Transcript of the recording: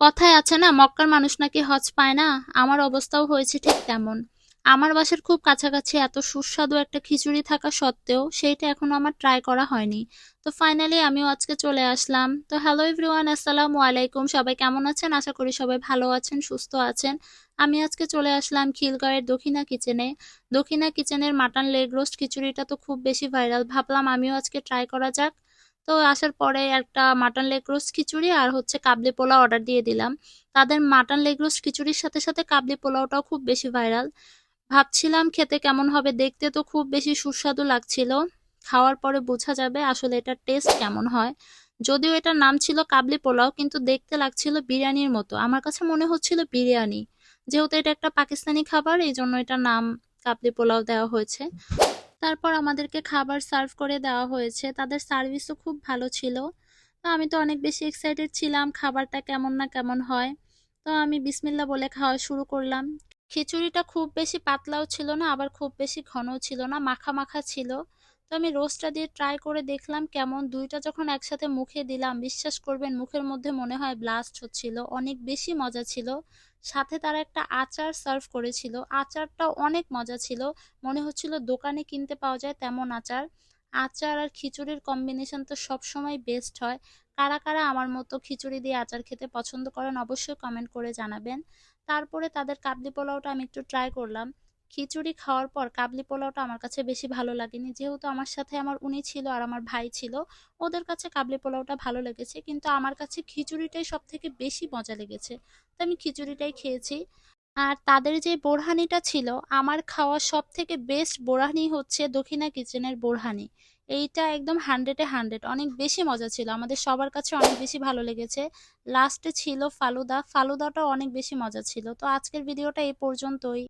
কথায় আছে না, মক্কার মানুষ নাকি হজ পায় না। আমার অবস্থাও হয়েছে ঠিক তেমন। আমার বাসার খুব কাছাকাছি এত সুস্বাদু একটা খিচুড়ি থাকা সত্ত্বেও সেইটা এখনো আমার ট্রাই করা হয়নি। তো ফাইনালি আমিও আজকে চলে আসলাম। তো হ্যালো এভরিওয়ান, আসসালামু আলাইকুম। সবাই কেমন আছেন? আশা করি সবাই ভালো আছেন, সুস্থ আছেন। আমি আজকে চলে আসলাম খিলগাঁওয়ের দক্ষিণা কিচেনে। দক্ষিণা কিচেনের মাটন লেগ রোস্ট খিচুড়িটা তো খুব বেশি ভাইরাল, ভাবলাম আমিও আজকে ট্রাই করা যাক। তো আসার পরে একটা মাটন লেগ রোস্ট খিচুড়ি আর হচ্ছে কাবলি পোলাও অর্ডার দিয়ে দিলাম। তাদের মাটন লেগ রোস্ট খিচুড়ির সাথে সাথে কাবলি পোলাওটাও খুব বেশি ভাইরাল। ভাবছিলাম খেতে কেমন হবে, দেখতে তো খুব বেশি সুস্বাদু লাগছিল। খাওয়ার পরে বোঝা যাবে আসলে এটার টেস্ট কেমন হয়। যদিও এটার নাম ছিল কাবলি পোলাও, কিন্তু দেখতে লাগছিল বিরিয়ানির মতো, আমার কাছে মনে হচ্ছিল বিরিয়ানি। যেহেতু এটা একটা পাকিস্তানি খাবার, এই জন্য এটার নাম কাবলি পোলাও দেওয়া হয়েছে। তারপর আমাদেরকে খাবার সার্ভ করে দেওয়া হয়েছে, তাদের সার্ভিসও খুব ভালো ছিল। তো আমি তো অনেক বেশি এক্সাইটেড ছিলাম খাবারটা কেমন না কেমন হয়। তো আমি বিসমিল্লা বলে খাওয়া শুরু করলাম। খিচুড়িটা খুব বেশি পাতলাও ছিল না, আবার খুব বেশি ঘনও ছিল না, মাখা মাখা ছিল। তো আমি রোস্টটা দিয়ে ট্রাই করে দেখলাম কেমন। দুইটা যখন একসাথে মুখে দিলাম, বিশ্বাস করবেন মুখের মধ্যে মনে হয় ব্লাস্ট হচ্ছিল, অনেক বেশি মজা ছিল। সাথে তারা একটা আচার সার্ভ করেছিল, আচারটাও অনেক মজা ছিল। মনে হচ্ছিল দোকানে কিনতে পাওয়া যায় তেমন আচার। আচার আর খিচুড়ির কম্বিনেশন তো সবসময় বেস্ট হয়। কারা কারা আমার মতো খিচুড়ি দিয়ে আচার খেতে পছন্দ করেন অবশ্যই কমেন্ট করে জানাবেন। তারপরে তাদের কাবলি পোলাওটা আমি একটু ট্রাই করলাম। খিচুড়ি খাওয়ার পর কাবলি পোলাওটা আমার কাছে বেশি ভালো লাগেনি, যেহেতু আমার সাথে আমার উনি ছিল আর আমার ভাই ছিল। ওদের কাছে কাবলি পোলাওটা ভালো লেগেছে, কিন্তু আমার কাছে খিচুড়িটাই সব থেকে বেশি মজা লেগেছে। তো আমি খিচুড়িটাই খেয়েছি। আর তাদের যে বোরহানিটা ছিল, আমার খাওয়া সব থেকে বেস্ট বোরহানি হচ্ছে দক্ষিণা কিচেনের বোরহানি। এইটা একদম 100-এ 100, অনেক বেশি মজা ছিল, আমাদের সবার কাছে অনেক বেশি ভালো লেগেছে। লাস্টে ছিল ফালুদা, ফালুদাটাও অনেক বেশি মজা ছিল। তো আজকের ভিডিওটা এই পর্যন্তই।